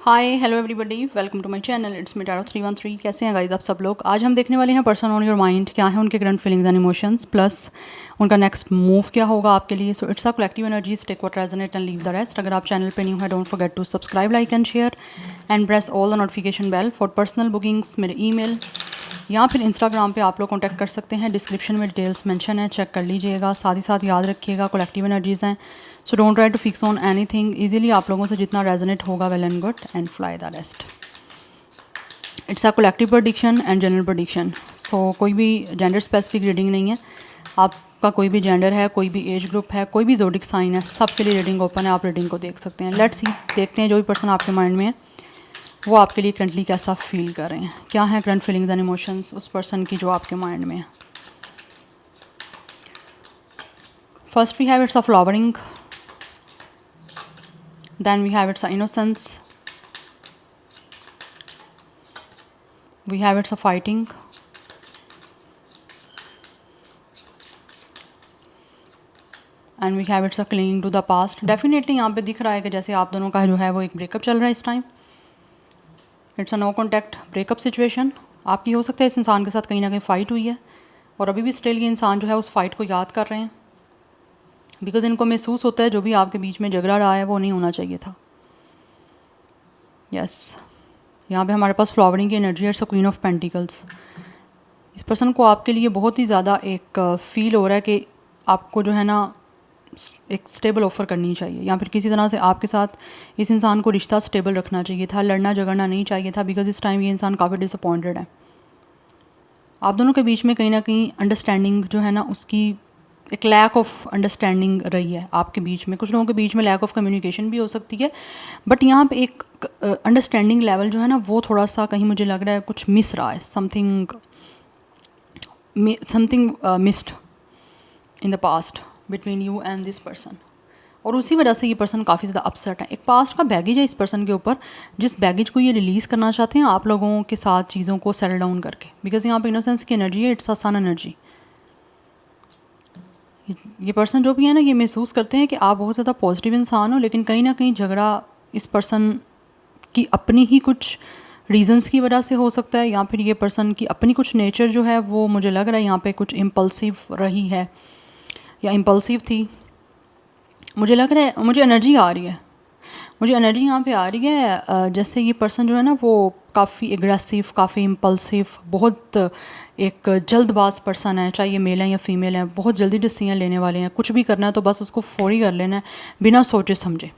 Hi hello everybody, welcome to my channel. It's me Tarot 313। कैसे हैं guys आप सब लोग। आज हम देखने वाले हैं पर्सन ऑन योर माइंड, क्या है उनके current feelings and emotions, plus उनका नेक्स्ट मूव क्या होगा आपके लिए। So it's a collective energies, take what resonate and leave the rest. अगर आप चैनल पे न्यू है, don't forget to subscribe, like and share and press all the notification bell for personal bookings. मेरे email या फिर Instagram पे आप लोग कॉन्टैक्ट कर सकते हैं। डिस्क्रिप्शन में डिटेल्स मेंशन है, चेक कर लीजिएगा। साथ ही साथ याद रखिएगा कलेक्टिव एनर्जीज़ हैं, so don't try to fix on anything. Easily आप लोगों से जितना रेजोनेट होगा well and good, and fly the rest. It's a collective prediction and general prediction. So कोई भी जेंडर स्पेसिफिक रीडिंग नहीं है। आपका कोई भी जेंडर है, कोई भी एज ग्रुप है, कोई भी जोडिक साइन है, सबके लिए रीडिंग ओपन है। आप रीडिंग को देख सकते हैं। लेट्स सी, देखते हैं जो भी पर्सन आपके माइंड में है वो आपके लिए करंटली कैसा फील कर रहे हैं। क्या है करंट फीलिंग्स एंड इमोशंस उस पर्सन की जो आपके माइंड में है। First we have it's a flowering, then we have it's a innocence, we have it's a fighting, and we have it's a clinging to the past. Definitely यहाँ पे दिख रहा है कि जैसे आप दोनों का जो है वो एक ब्रेकअप चल रहा है इस time. It's a no contact breakup situation आपकी। हो सकता है इस इंसान के साथ कहीं ना कहीं फ़ाइट हुई है और अभी भी स्टिल ये इंसान जो है उस फाइट को याद कर रहे हैं, बिकॉज इनको महसूस होता है जो भी आपके बीच में झगड़ा रहा है वो नहीं होना चाहिए था। यस, यहाँ पे हमारे पास फ्लावरिंग की एनर्जी है, क्वीन ऑफ पेंटिकल्स। इस पर्सन को आपके लिए बहुत ही ज़्यादा एक फील हो रहा है कि आपको जो है ना एक स्टेबल ऑफ़र करनी चाहिए, या फिर किसी तरह से आपके साथ इस इंसान को रिश्ता स्टेबल रखना चाहिए था, लड़ना झगड़ना नहीं चाहिए था, बिकॉज इस टाइम ये इंसान काफ़ी डिसअपॉइंटेड है। आप दोनों के बीच में कहीं ना कहीं अंडरस्टैंडिंग जो है ना उसकी एक लैक ऑफ अंडरस्टैंडिंग रही है आपके बीच में। कुछ लोगों के बीच में लैक ऑफ कम्युनिकेशन भी हो सकती है, बट यहाँ पे एक अंडरस्टैंडिंग लेवल जो है ना वो थोड़ा सा कहीं मुझे लग रहा है कुछ मिस रहा है। Something missed in the past between you and this person, और उसी वजह से ये पर्सन काफ़ी ज़्यादा अपसेट है। एक पास्ट का बैगेज है इस पर्सन के ऊपर, जिस बैगेज को ये रिलीज़ करना चाहते हैं आप लोगों के साथ चीज़ों को सेटल डाउन करके, बिकॉज यहाँ पे इनोसेंस की एनर्जी है, इट्स अ सन एनर्जी। ये पर्सन जो भी है ना ये महसूस करते हैं कि आप बहुत ज़्यादा पॉजिटिव इंसान हो, लेकिन कहीं ना कहीं झगड़ा इस पर्सन की अपनी ही कुछ रीजंस की वजह से हो सकता है, या फिर ये पर्सन की अपनी कुछ नेचर जो है वो मुझे लग रहा है यहाँ पे कुछ इम्पल्सिव रही है या इम्पल्सिव थी। मुझे लग रहा है, मुझे एनर्जी आ रही है, मुझे एनर्जी यहाँ पे आ रही है जैसे ये पर्सन जो है ना वो काफ़ी एग्रेसिव, काफ़ी इम्पल्सिव, बहुत एक जल्दबाज पर्सन है, चाहे ये मेल है या फीमेल है। बहुत जल्दी डिसीजन लेने वाले हैं, कुछ भी करना है तो बस उसको फौरी कर लेना है बिना सोचे समझे।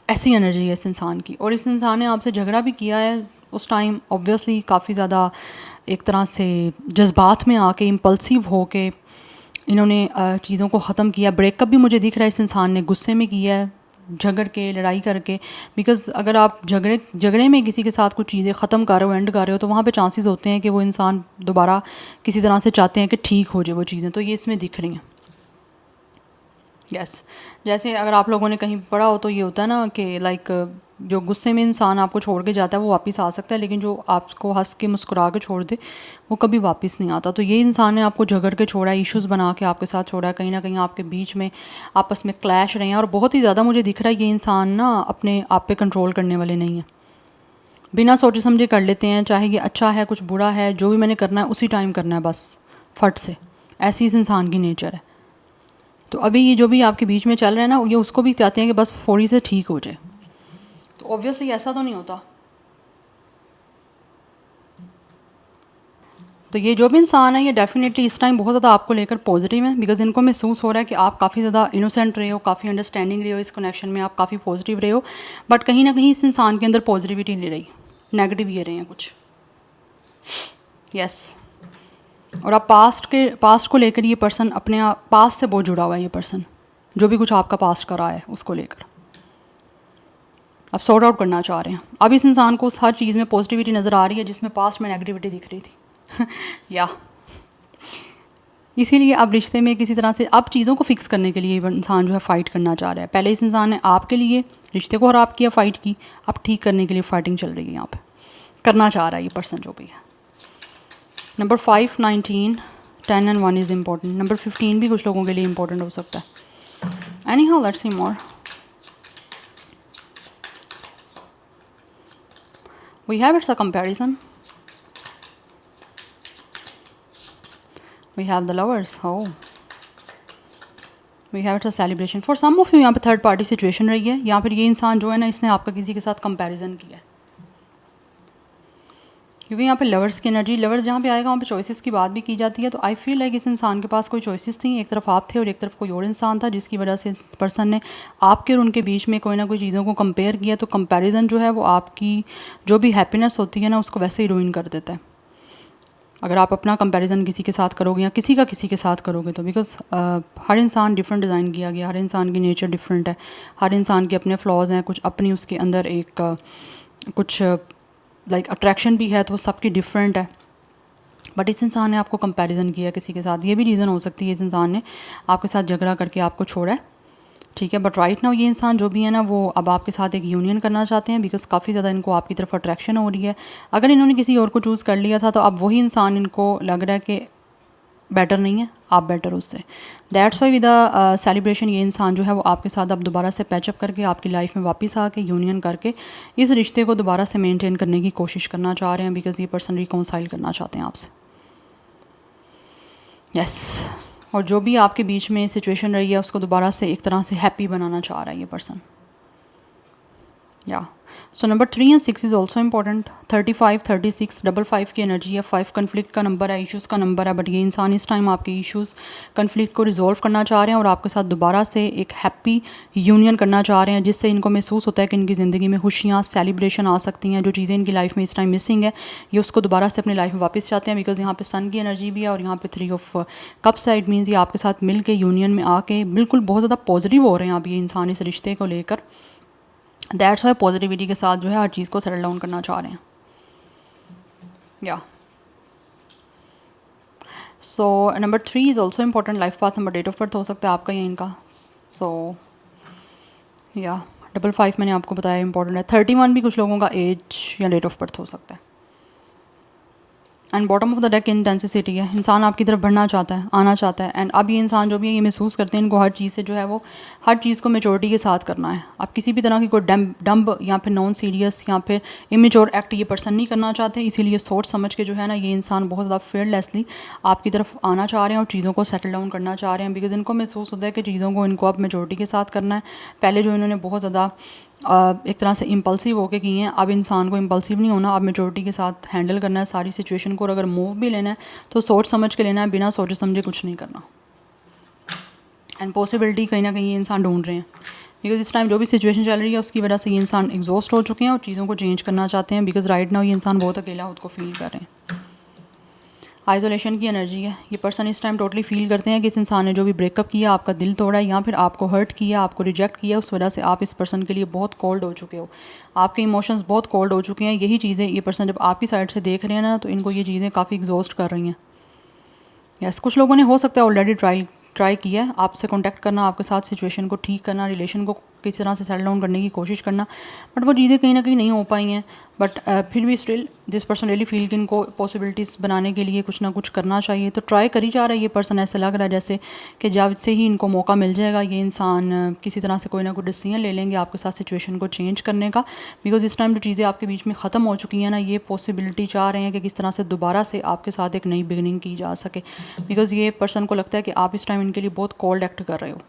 ऐसी एनर्जी है इस इंसान की, और इस इंसान ने आपसे झगड़ा भी किया है उस टाइम ऑब्वियसली काफ़ी ज़्यादा एक तरह से जज्बात में आके इम्पल्सिव हो के इन्होंने चीज़ों को ख़त्म किया। ब्रेकअप भी मुझे दिख रहा है इस इंसान ने गुस्से में किया है, झगड़ के, लड़ाई करके। बिकॉज़ अगर आप झगड़े में किसी के साथ कुछ चीज़ें ख़त्म कर रहे हो, एंड कर रहे हो, तो वहाँ पे चांसेस होते हैं कि वो इंसान दोबारा किसी तरह से चाहते हैं कि ठीक हो जाए वो चीज़ें, तो ये इसमें दिख रही हैं। यस, जैसे अगर आप लोगों ने कहीं पढ़ा हो तो ये होता है ना कि लाइक जो गुस्से में इंसान आपको छोड़ के जाता है वो वापस आ सकता है, लेकिन जो आपको हंस के मुस्कुरा के छोड़ दे वो कभी वापस नहीं आता। तो ये इंसान ने आपको झगड़ के छोड़ा है, इश्यूज़ बना के आपके साथ छोड़ा है, कहीं ना कहीं आपके बीच में आपस में क्लैश रहे हैं, और बहुत ही ज़्यादा मुझे दिख रहा है ये इंसान ना अपने आप पे कंट्रोल करने वाले नहीं है, बिना सोचे समझे कर लेते हैं। चाहे ये अच्छा है कुछ बुरा है, जो भी मैंने करना है उसी टाइम करना है बस फट से। ऐसी इस इंसान की नेचर है। तो अभी ये जो भी आपके बीच में चल रहा है ना ये उसको भी चाहते हैं कि बस फौरी से ठीक हो जाए, तो ऑब्वियसली ऐसा तो नहीं होता। तो ये जो भी इंसान है ये डेफिनेटली इस टाइम बहुत ज़्यादा आपको लेकर पॉजिटिव है, बिकॉज इनको महसूस हो रहा है कि आप काफ़ी ज़्यादा इनोसेंट रहे हो, काफ़ी अंडरस्टैंडिंग रहे हो, इस कनेक्शन में आप काफ़ी पॉजिटिव रहे हो, बट कहीं ना कहीं इस इंसान के अंदर पॉजिटिविटी नहीं रही, नेगेटिव ये रहे हैं कुछ। यस, और आप पास्ट को लेकर ये पर्सन अपने पास्ट से बहुत जुड़ा हुआ है। ये पर्सन जो भी कुछ आपका पास्ट का रहा है उसको लेकर आप सॉर्ट आउट करना चाह रहे हैं। अब इस इंसान को हर चीज़ में पॉजिटिविटी नज़र आ रही है जिसमें पास्ट में नेगेटिविटी दिख रही थी या इसीलिए अब रिश्ते में किसी तरह से अब चीज़ों को फिक्स करने के लिए इंसान जो है फ़ाइट करना चाह रहा है। पहले इस इंसान ने आपके लिए रिश्ते को ख़राब किया, फ़ाइट की, अब ठीक करने के लिए फ़ाइटिंग चल रही है यहाँ पे, करना चाह रहा है ये पर्सन जो भी है। Number 5, 19, 10 and 1 is important. Number 15 भी कुछ लोगों के लिए इंपॉर्टेंट हो सकता है। Anyhow let's see more. We have it's a comparison, we have the lovers, हो we have it's a celebration. For some of you यहाँ पे थर्ड पार्टी सिचुएशन रही है, या फिर ये इंसान जो है ना इसने आपका किसी के साथ कंपैरिजन किया है, क्योंकि यहाँ पे लवर्स की एनर्जी, लवर्स जहाँ पे आएगा वहाँ पे चॉइसेस की बात भी की जाती है। तो आई फील लाइक इस इंसान के पास कोई चॉइसेस थी, एक तरफ आप थे और एक तरफ कोई और इंसान था, जिसकी वजह से इस पर्सन ने आपके और उनके बीच में कोई ना कोई चीज़ों को कंपेयर किया। तो कंपैरिजन जो है वो आपकी जो भी हैप्पीनेस होती है ना उसको वैसे ही रूइन कर देता है, अगर आप अपना कंपैरिजन किसी के साथ करोगे या किसी का किसी के साथ करोगे तो। बिकॉज हर इंसान डिफरेंट डिज़ाइन किया गया, हर इंसान की नेचर डिफरेंट है, हर इंसान के अपने फ्लॉज हैं, कुछ अपनी उसके अंदर एक कुछ लाइक अट्रैक्शन भी है, तो वो सबकी डिफरेंट है। बट इस इंसान ने आपको कंपैरिजन किया किसी के साथ, ये भी रीज़न हो सकती है इस इंसान ने आपके साथ झगड़ा करके आपको छोड़ा है, ठीक है। बट राइट नाउ ये इंसान जो भी है ना वो अब आपके साथ एक यूनियन करना चाहते हैं, बिकॉज काफ़ी ज़्यादा इनको आपकी तरफ अट्रैक्शन हो रही है। अगर इन्होंने किसी और को चूज़ कर लिया था तो अब वही इंसान इनको लग रहा है कि बेटर नहीं है, आप बेटर उससे। That's why with the celebration ये इंसान जो है वो आपके साथ अब दोबारा से पैचअप करके आपकी लाइफ में वापस आके यूनियन करके इस रिश्ते को दोबारा से मेंटेन करने की कोशिश करना चाह रहे हैं, बिकॉज ये पर्सन रिकॉन्साइल करना चाहते हैं आपसे। यस और जो भी आपके बीच में सिचुएशन रही है उसको दोबारा से एक तरह से हैप्पी बनाना चाह रहा है ये पर्सन, या so number 3 and 6 is also important. 35, 36, 55 की एनर्जी है, 5 कन्फ्लिक्ट का नंबर है, इश्यूज़ का नंबर है। बट ये इंसान इस टाइम आपके इश्यूज़ कन्फ्लिक्ट को रिजॉल्व करना चाह रहे हैं और आपके साथ दोबारा से एक हैप्पी यूनियन करना चाह रहे हैं, जिससे इनको महसूस होता है कि इनकी ज़िंदगी में खुशियाँ सेलिब्रेशन आ सकती हैं। जो चीज़ें इनकी लाइफ में इस टाइम मिसिंग है ये उसको दोबारा से अपनी लाइफ में वापस चाहते हैं, बिकॉज यहाँ पे सन की एनर्जी भी है और यहाँ पे 3 ऑफ कप्स है। इट मीन्स ये आपके साथ मिल के यूनियन में आके बिल्कुल बहुत ज़्यादा पॉजिटिव हो रहे हैं अब ये इंसान इस रिश्ते को लेकर। दैट्स वाई पॉजिटिविटी के साथ जो है हर चीज़ को सेटल डाउन करना चाह रहे हैं, या so number 3 is also important. Life path number, date of birth हो सकता है आपका या इनका। सो या 55 मैंने आपको बताया इंपॉर्टेंट है। 31 भी कुछ लोगों का एज या डेट ऑफ बर्थ हो सकता है। And bottom of the deck intensity है, इंसान आपकी तरफ बढ़ना चाहता है, आना चाहता है। एंड अब ये इंसान जो भी है ये महसूस करते हैं इनको हर चीज़ से जो है वो हर चीज़ को मेचोरिटी के साथ करना है। आप किसी भी तरह की कोई डम्ब या फिर नॉन सीरियस या फिर इमेच्योर एक्ट ये पर्सन नहीं करना चाहते, इसीलिए सोच समझ के जो है ना ये इंसान बहुत ज़्यादा फेयरलेसली आपकी तरफ आना चाह रहे हैं और चीज़ों को सेटल डाउन करना चाह रहे हैं, बिकॉज इनको महसूस होता है कि चीज़ों को इनको अब मेचोरिटी के साथ करना है। पहले जो इन्होंने बहुत ज़्यादा एक तरह से इम्पल्सिव होके किए हैं, अब इंसान को इम्पल्सिव नहीं होना, अब मेचोरिटी के साथ हैंडल करना है सारी सिचुएशन को। और अगर मूव भी लेना है तो सोच समझ के लेना है, बिना सोचे समझे कुछ नहीं करना। एंड पॉसिबिलिटी कहीं ना कहीं ये इंसान ढूंढ रहे हैं, बिकॉज इस टाइम जो भी सिचुएशन चल रही है उसकी वजह से ये इंसान एग्जॉस्ट हो चुके हैं और चीज़ों को चेंज करना चाहते हैं, बिकॉज राइट नाउ ये इंसान बहुत अकेला खुद को फील कर रहे हैं। आइसोलेशन की एनर्जी है, ये पर्सन इस टाइम टोटली फील करते हैं कि इस इंसान ने जो भी ब्रेकअप किया, आपका दिल तोड़ा है या फिर आपको हर्ट किया, आपको रिजेक्ट किया, उस वजह से आप इस पर्सन के लिए बहुत कोल्ड हो चुके हो, आपके इमोशंस बहुत कोल्ड हो चुके हैं। यही चीज़ें ये पर्सन जब आपकी साइड से देख रहे हैं ना तो इनको ये चीज़ें काफ़ी एग्जॉस्ट कर रही हैं। यस कुछ लोगों ने हो सकता है ऑलरेडी ट्राई किया है आपसे कॉन्टैक्ट करना, आपके साथ सिचुएशन को ठीक करना, रिलेशन को किस तरह से सेटल डाउन करने की कोशिश करना, बट वो चीज़ें कहीं ना कहीं नहीं हो पाई हैं। बट फिर भी still this person really feel कि इनको पॉसिबिलिटीज़ बनाने के लिए कुछ ना कुछ करना चाहिए, तो ट्राई करी जा रहा है ये पर्सन। ऐसा लग रहा है जैसे कि जब से ही इनको मौका मिल जाएगा ये इंसान किसी तरह से कोई ना कोई डिसीजन ले लेंगे आपके साथ सिचुएशन को चेंज करने का, बिकॉज इस टाइम जो चीज़ें आपके बीच में ख़त्म हो चुकी हैं ना, ये पॉसिबिलिटी चाह रहे हैं कि किस तरह से दोबारा से आपके साथ एक नई बिगनिंग की जा सके, बिकॉज ये पर्सन को लगता है कि आप इस टाइम इनके लिए बहुत कोल्ड एक्ट कर रहे हो।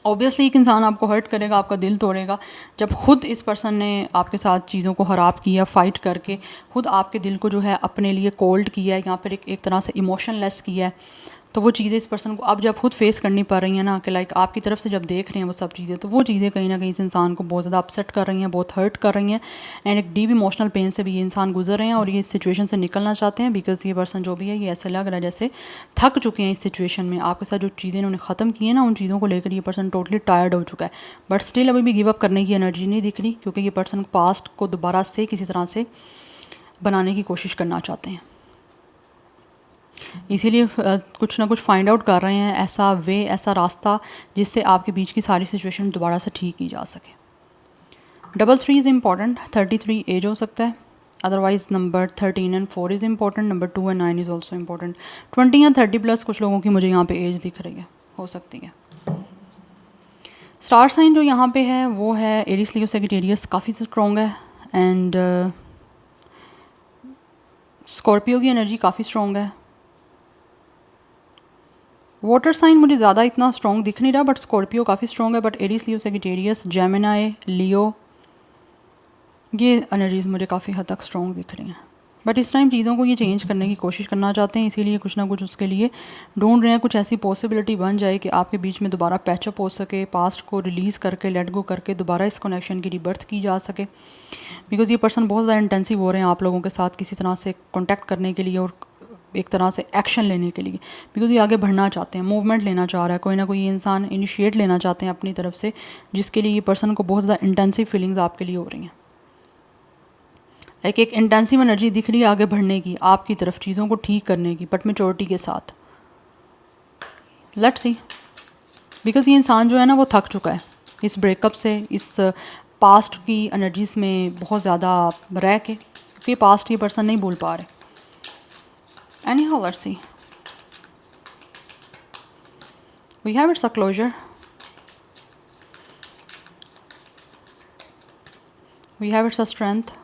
ऑब्वियसली एक इंसान आपको हर्ट करेगा, आपका दिल तोड़ेगा, जब खुद इस पर्सन ने आपके साथ चीज़ों को ख़राब किया, फ़ाइट करके खुद आपके दिल को जो है अपने लिए कोल्ड किया है या फिर एक तरह से इमोशनलेस किया है, तो वो चीज़ें इस पर्सन को अब जब खुद फेस करनी पड़ रही हैं ना कि लाइक आपकी तरफ से जब देख रहे हैं वो सब चीज़ें, तो वो चीज़ें कहीं ना कहीं इस इंसान को बहुत ज़्यादा अपसेट कर रही हैं, बहुत हर्ट कर रही हैं। एंड एक डीप इमोशनल पेन से भी ये इंसान गुजर रहे हैं और ये इस सिचुएशन से निकलना चाहते हैं, बिकॉज ये पर्सन जो भी है ये ऐसा लग रहा है जैसे थक चुके हैं इस सिचुएशन में। आपके साथ जो चीज़ें इन्होंने ख़त्म की हैं ना उन चीज़ों को लेकर ये पर्सन टोटली टायर्ड हो चुका है, बट स्टिल अभी भी गिव अप करने की एनर्जी नहीं दिख रही, क्योंकि ये पर्सन पास्ट को दोबारा से किसी तरह से बनाने की कोशिश करना चाहते हैं। इसीलिए कुछ ना कुछ फाइंड आउट कर रहे हैं, ऐसा वे, ऐसा रास्ता जिससे आपके बीच की सारी सिचुएशन दोबारा से ठीक की जा सके। 33 इज़ इम्पॉर्टेंट। 33 एज हो सकता है, otherwise number 13 and 4 is important. Number 2 and 9 is also important. 20 या 30 प्लस कुछ लोगों की मुझे यहाँ पे एज दिख रही है, हो सकती है। स्टार साइन जो यहाँ पे है वो है एरीज, लियो, सैजिटेरियस, काफ़ी स्ट्रॉन्ग है। एंड स्कॉर्पियो की एनर्जी काफ़ी स्ट्रॉन्ग है। वाटर साइन मुझे ज़्यादा इतना स्ट्रॉन्ग दिख नहीं रहा, बट स्कॉर्पियो काफ़ी स्ट्रॉन्ग है। But Aries, Leo, Sagittarius, Gemini, Leo, ये एनर्जीज़ मुझे काफ़ी हद तक स्ट्रॉन्ग दिख रही हैं। बट इस टाइम चीज़ों को ये चेंज करने की कोशिश करना चाहते हैं, इसीलिए कुछ ना कुछ उसके लिए ढूंढ रहे हैं। कुछ ऐसी पॉसिबिलिटी बन जाए कि आपके बीच में दोबारा पैचअप हो सके, पास्ट को रिलीज़ करके, लेट गो करके दोबारा इस कनेक्शन की रिबर्थ की जा सके। बिकॉज़ ये पर्सन बहुत ज़्यादा इंटेंसिव हो रहे हैं आप लोगों के साथ किसी तरह से कॉन्टैक्ट करने के लिए और एक तरह से एक्शन लेने के लिए। बिकॉज़ ये आगे बढ़ना चाहते हैं, मूवमेंट लेना चाह रहा है, कोई ना कोई इंसान इनिशिएट लेना चाहते हैं अपनी तरफ से, जिसके लिए ये पर्सन को बहुत ज़्यादा इंटेंसिव फीलिंग्स आपके लिए हो रही हैं। एक इंटेंसिव एनर्जी दिख रही है आगे बढ़ने की, आपकी तरफ चीज़ों को ठीक करने की, बट मैच्योरिटी के साथ। लेट्स सी, बिकॉज़ ये इंसान जो है ना वो थक चुका है इस ब्रेकअप से, इस पास्ट की एनर्जीज में बहुत ज़्यादा रह के, क्योंकि पास्ट ये पर्सन नहीं भूल पा रहे। Anyhow, let's see. We have it's a closure. We have it's a strength.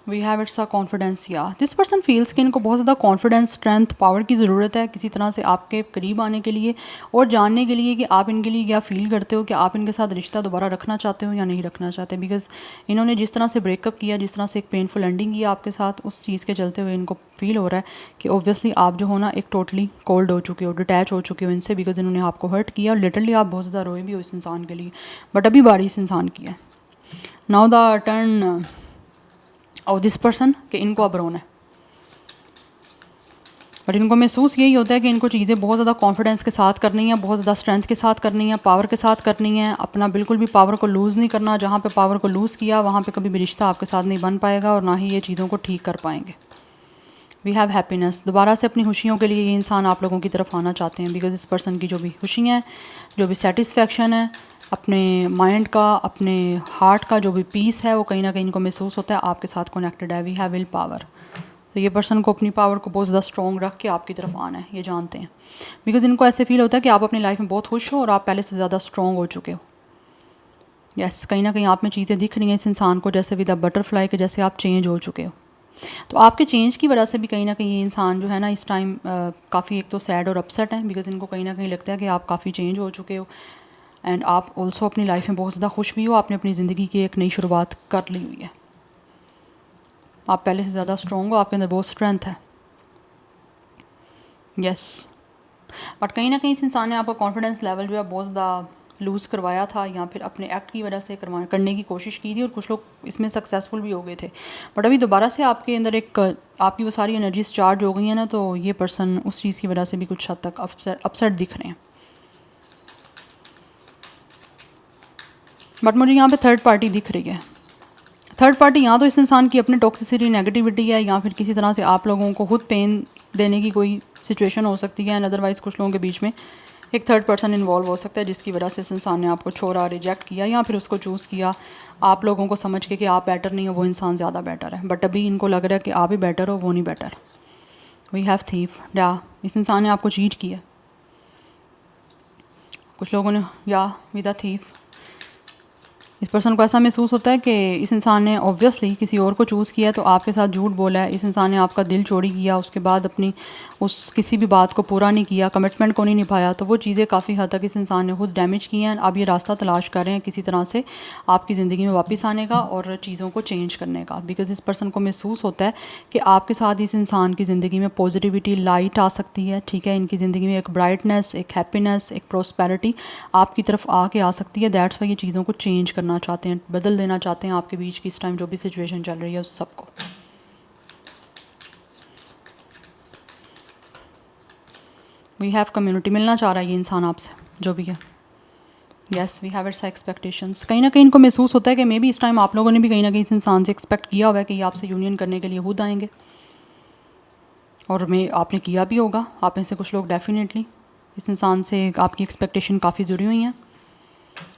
We have it's a confidence. या दिस पर्सन फील्स कि इनको बहुत ज़्यादा कॉन्फिडेंस, स्ट्रेंथ, पावर की ज़रूरत है किसी तरह से आपके करीब आने के लिए और जानने के लिए कि आप इनके लिए क्या फ़ील करते हो, कि आप इनके साथ रिश्ता दोबारा रखना चाहते हो या नहीं रखना चाहते। बिकॉज इन्होंने जिस तरह से ब्रेकअप किया, जिस तरह से एक पेनफुल एंडिंग किया आपके साथ, उस चीज़ के चलते हुए इनको फील हो रहा है कि ऑब्वियसली आप जो हो ना एक टोटली कोल्ड हो चुके हो, डिटैच हो चुके हो इनसे, बिकॉज इन्होंने आपको हर्ट किया और लिटरली आप बहुत ज़्यादा रोए भी हो इस इंसान के लिए। बट अभी बारी इस इंसान की है। नाउ द टर्न और दिस पर्सन कि इनको अब रोना है, बट इनको महसूस यही होता है कि इनको चीज़ें बहुत ज़्यादा कॉन्फिडेंस के साथ करनी है, बहुत ज़्यादा स्ट्रेंथ के साथ करनी है, पावर के साथ करनी है, अपना बिल्कुल भी पावर को लूज़ नहीं करना। जहाँ पे पावर को लूज़ किया वहाँ पे कभी भी रिश्ता आपके साथ नहीं बन पाएगा और ना ही ये चीज़ों को ठीक कर पाएंगे। वी हैव हैप्पीनेस, दोबारा से अपनी खुशियों के लिए ये इंसान आप लोगों की तरफ आना चाहते हैं। बिकॉज इस पर्सन की जो भी खुशियाँ हैं, जो भी सेटिस्फेक्शन है, अपने माइंड का, अपने हार्ट का जो भी पीस है, वो कहीं ना कहीं इनको महसूस होता है आपके साथ कनेक्टेड है। वी हैव विल पावर, तो ये पर्सन को अपनी पावर को बहुत ज़्यादा स्ट्रॉन्ग रख के आपकी तरफ आना है, ये जानते हैं। बिकॉज इनको ऐसे फील होता है कि आप अपनी लाइफ में बहुत खुश हो और आप पहले से ज़्यादा स्ट्रॉन्ग हो चुके हो। यस, कहीं ना कहीं आप में चीज़ें दिख रही हैं इस इंसान को, जैसे विद अ बटरफ्लाई के जैसे आप चेंज हो चुके हो। तो आपके चेंज की वजह से भी कहीं ना कहीं ये इंसान जो है ना इस टाइम काफ़ी एक तो सैड और अपसेट है। बिकॉज इनको कहीं ना कहीं लगता है कि आप काफ़ी चेंज हो चुके हो एंड आप ऑल्सो अपनी लाइफ में बहुत ज़्यादा खुश भी हो, आपने अपनी ज़िंदगी की एक नई शुरुआत कर ली हुई है, आप पहले से ज़्यादा स्ट्रॉन्ग हो, आपके अंदर बहुत स्ट्रेंथ है। यस, बट कहीं ना कहीं इस इंसान ने आपका कॉन्फिडेंस लेवल जो है बहुत ज़्यादा लूज़ करवाया था, या फिर अपने एक्ट की वजह से करने की कोशिश की थी और कुछ लोग इसमें सक्सेसफुल भी हो गए थे। बट अभी दोबारा से आपके अंदर एक आपकी वो सारी एनर्जीज चार्ज हो गई हैं ना, तो ये पर्सन उस चीज़ की वजह से भी कुछ हद तक अपसेट दिख रहे हैं। बट मुझे यहाँ पे थर्ड पार्टी दिख रही है। थर्ड पार्टी यहाँ तो इस इंसान की अपनी टॉक्सिसिटी, नेगेटिविटी है, या फिर किसी तरह से आप लोगों को खुद पेन देने की कोई सिचुएशन हो सकती है। एंड अदरवाइज़ कुछ लोगों के बीच में एक थर्ड पर्सन इन्वॉल्व हो सकता है, जिसकी वजह से इस इंसान ने आपको छोड़ा, रिजेक्ट किया, या फिर उसको चूज़ किया आप लोगों को समझ के कि आप बेटर नहीं हो, वो इंसान ज़्यादा बेटर है। बट अभी इनको लग रहा है कि आप ही बेटर हो, वो नहीं बेटर। वी हैव थीफ, या इस इंसान ने आपको चीट किया कुछ लोगों ने, या विद अ थीफ। इस पर्सन को ऐसा महसूस होता है कि इस इंसान ने ऑब्वियसली किसी और को चूज़ किया, तो आपके साथ झूठ बोला है, इस इंसान ने आपका दिल चोरी किया, उसके बाद अपनी उस किसी भी बात को पूरा नहीं किया, कमिटमेंट को नहीं निभाया, तो वो चीज़ें काफ़ी हद तक इस इंसान ने खुद डैमेज की हैं। अब ये रास्ता तलाश कर रहे हैं किसी तरह से आपकी ज़िंदगी में वापस आने का और चीज़ों को चेंज करने का। बिकॉज इस पर्सन को महसूस होता है कि आपके साथ इस इंसान की ज़िंदगी में पॉजिटिविटी, लाइट आ सकती है। ठीक है, इनकी ज़िंदगी में एक ब्राइटनेस, एक हैप्पीनेस, एक प्रोस्पेरिटी आपकी तरफ आके आ सकती है। दैट्स वाई ये चीज़ों को चेंज करना चाहते हैं, बदल देना चाहते हैं आपके बीच की इस टाइम जो भी सिचुएशन चल रही है उस सबको। वी हैव कम्युनिटी, मिलना चाह रहा है ये इंसान आपसे जो भी है। Yes, we have it's expectations, कहीं ना कहीं इनको महसूस होता है कि मे बी इस टाइम आप लोगों ने भी कहीं ना कहीं इस इंसान से एक्सपेक्ट किया हुआ है कि ये आपसे यूनियन करने के लिए खुद आएंगे, और मैं आपने किया भी होगा। आप में से कुछ लोग डेफिनेटली इस इंसान से आपकी एक्सपेक्टेशन काफ़ी जुड़ी हुई हैं,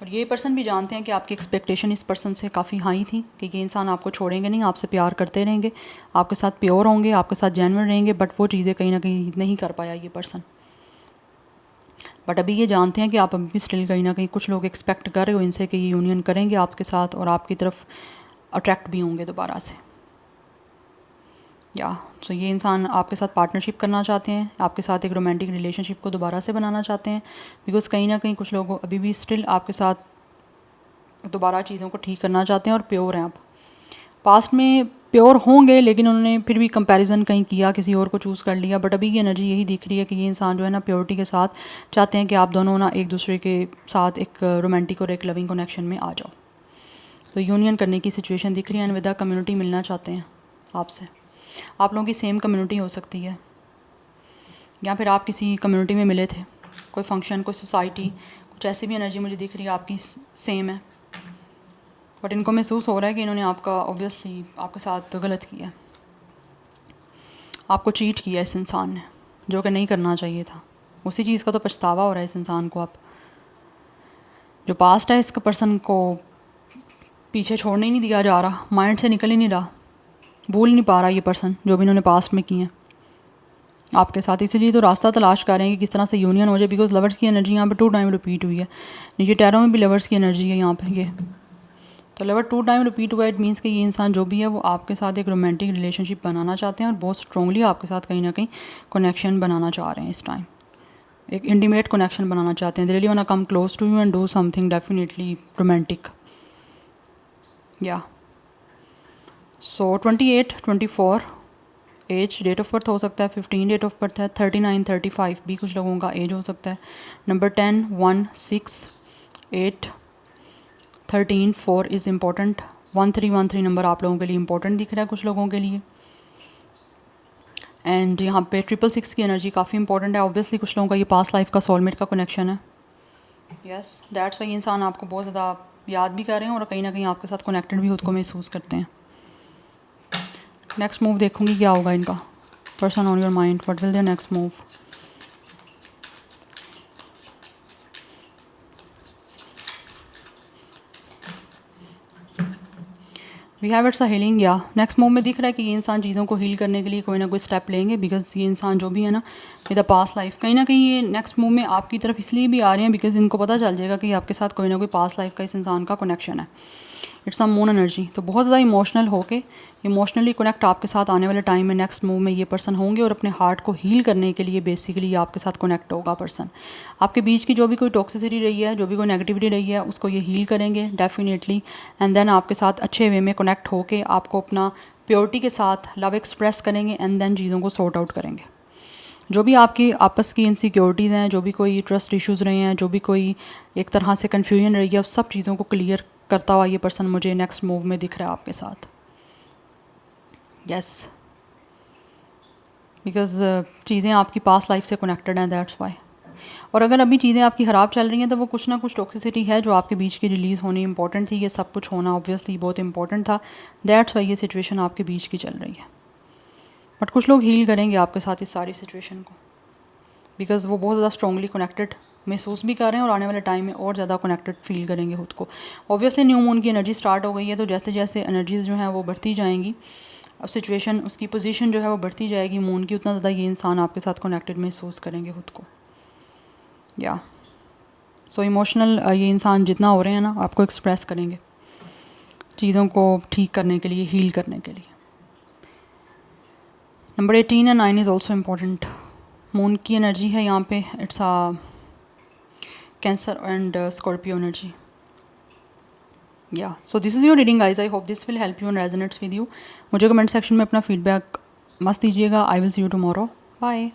और ये पर्सन भी जानते हैं कि आपकी एक्सपेक्टेशन इस पर्सन से काफ़ी हाई थी कि ये इंसान आपको छोड़ेंगे नहीं, आपसे प्यार करते रहेंगे, आपके साथ प्योर होंगे, आपके साथ जेन्युइन रहेंगे। बट वो चीज़ें कहीं ना कहीं नहीं कर पाया ये पर्सन। बट अभी ये जानते हैं कि आप अभी भी स्टिल कहीं ना कहीं कुछ लोग एक्सपेक्ट कर रहे हो इनसे कि ये यूनियन करेंगे आपके साथ और आपकी तरफ अट्रैक्ट भी होंगे दोबारा से। या सो ये इंसान आपके साथ पार्टनरशिप करना चाहते हैं, आपके साथ एक रोमांटिक रिलेशनशिप को दोबारा से बनाना चाहते हैं, बिकॉज़ कहीं ना कहीं कुछ लोग अभी भी स्टिल आपके साथ दोबारा चीज़ों को ठीक करना चाहते हैं और प्योर हैं आप। पास्ट में प्योर होंगे लेकिन उन्होंने फिर भी कंपैरिजन कहीं किया, किसी और को चूज़ कर लिया, बट अभी की एनर्जी यही दिख रही है कि ये इंसान जो है ना प्योरिटी के साथ चाहते हैं कि आप दोनों ना एक दूसरे के साथ एक रोमांटिक और एक लविंग कनेक्शन में आ जाओ। तो यूनियन करने की सिचुएशन दिख रही है एंड विद कम्युनिटी मिलना चाहते हैं आपसे। आप लोगों की सेम कम्युनिटी हो सकती है या फिर आप किसी कम्युनिटी में मिले थे, कोई फंक्शन, कोई सोसाइटी, कुछ ऐसी भी एनर्जी मुझे दिख रही है आपकी सेम है, बट इनको महसूस हो रहा है कि इन्होंने आपका ऑब्वियसली आपके साथ गलत किया, आपको चीट किया इस इंसान ने, जो कि नहीं करना चाहिए था। उसी चीज़ का तो पछतावा हो रहा है इस इंसान को। आप जो पास्ट है इसका पर्सन को पीछे छोड़ने ही नहीं दिया जा रहा, माइंड से निकल ही नहीं रहा, भूल नहीं पा रहा ये पर्सन जो भी इन्होंने पास्ट में किए हैं आपके साथ। इसीलिए तो रास्ता तलाश कर रहे हैं कि किस तरह से यूनियन हो जाए, बिकॉज लवर्स की एनर्जी यहाँ पे 2 टाइम रिपीट हुई है। नीचे टैरो में भी लवर्स की एनर्जी है यहाँ पे ये, तो लवर 2 टाइम रिपीट हुआ है। इट मीन्स कि ये इंसान जो भी है वो आपके साथ एक रोमांटिक रिलेशनशिप बनाना चाहते हैं और बहुत स्ट्रॉन्गली आपके साथ कहीं ना कहीं कनेक्शन बनाना चाह रहे हैं इस टाइम, एक इंटीमेट कनेक्शन बनाना चाहते हैं। They really want to come close to you and do something definitely romantic. या so 28, 24 age, date of birth हो सकता है 15, डेट ऑफ बर्थ है 39, 35 भी कुछ लोगों का एज हो सकता है। Number 10, 1, 6, 8, 13, 4 is important. 1313 नंबर आप लोगों के लिए इम्पोर्टेंट दिख रहा है कुछ लोगों के लिए। एंड यहाँ पे 666 की एनर्जी काफ़ी इंपॉर्टेंट है। ऑब्वियसली कुछ लोगों का ये पास्ट लाइफ का सोलमेट का कनेक्शन है। यस, दैट्स वाई इंसान आपको बहुत ज़्यादा याद भी कर रहे हैं और कहीं ना कहीं आपके साथ कनेक्टेड भी खुद को महसूस करते हैं। नेक्स्ट मूव देखूंगी क्या होगा इनका। Person on your mind, what will their next move. We have it's a healing. या नेक्स्ट मूव में दिख रहा है कि ये इंसान चीज़ों को हील करने के लिए कोई ना कोई स्टेप लेंगे, बिकॉज ये इंसान जो भी है ना विद द पास्ट लाइफ, कहीं ना कहीं ये नेक्स्ट मूव में आपकी तरफ इसलिए भी आ रहे हैं बिकॉज इनको पता चल जाएगा कि आपके साथ कोई ना कोई पास्ट लाइफ का इस इंसान का कनेक्शन है। इट्स अ मून एनर्जी, तो बहुत ज़्यादा इमोशनल होके इमोशनली कनेक्ट आपके साथ आने वाले टाइम में नेक्स्ट मूव में ये पर्सन होंगे और अपने हार्ट को हील करने के लिए बेसिकली आपके साथ कनेक्ट होगा पर्सन। आपके बीच की जो भी कोई टॉक्सिसिटी रही है, जो भी कोई नेगेटिविटी रही है, उसको ये हील करेंगे डेफिनेटली एंड देन आपके साथ अच्छे वे में कनेक्ट होके आपको अपना प्योरिटी के साथ लव एक्सप्रेस करेंगे एंड देन चीज़ों को सॉर्ट आउट करेंगे। जो भी आपकी आपस की इनसिक्योरिटीज़ हैं, जो भी कोई ट्रस्ट इश्यूज़ रहे हैं, जो भी कोई एक तरह से कन्फ्यूजन रही है, उस सब चीज़ों को क्लियर करता हुआ ये पर्सन मुझे नेक्स्ट मूव में दिख रहा है आपके साथ। यस, बिकॉज चीज़ें आपकी पास्ट लाइफ से कनेक्टेड हैं, दैट्स वाई। और अगर अभी चीज़ें आपकी ख़राब चल रही हैं तो वो कुछ ना कुछ टॉक्सिसिटी है जो आपके बीच की रिलीज़ होनी इंपॉर्टेंट थी। ये सब कुछ होना ऑब्वियसली बहुत इंपॉर्टेंट था, दैट्स वाई ये सिचुएशन आपके बीच की चल रही है। बट कुछ लोग हील करेंगे आपके साथ इस सारी सिचुएशन को, बिकॉज वो बहुत ज़्यादा स्ट्रॉन्गली कनेक्टेड महसूस भी कर रहे हैं और आने वाले टाइम में और ज़्यादा कनेक्टेड फील करेंगे खुद को। ऑब्वियसली न्यू मून की एनर्जी स्टार्ट हो गई है, तो जैसे जैसे एनर्जीज़ जो हैं वो बढ़ती जाएंगी, सिचुएशन उसकी पोजीशन जो है वो बढ़ती जाएगी मून की, उतना ज़्यादा ये इंसान आपके साथ कनेक्टेड महसूस करेंगे खुद को। या सो इमोशनल ये इंसान जितना हो रहे हैं ना आपको एक्सप्रेस करेंगे चीज़ों को ठीक करने के लिए, हील करने के लिए। Number 18 and 9 is also important. Moon की एनर्जी है यहाँ पे, it's a Cancer and Scorpio energy. या so this is your reading guys, I hope this will help you and resonates with you. मुझे कमेंट सेक्शन में अपना feedback मस्त दीजिएगा। I will see you tomorrow, bye.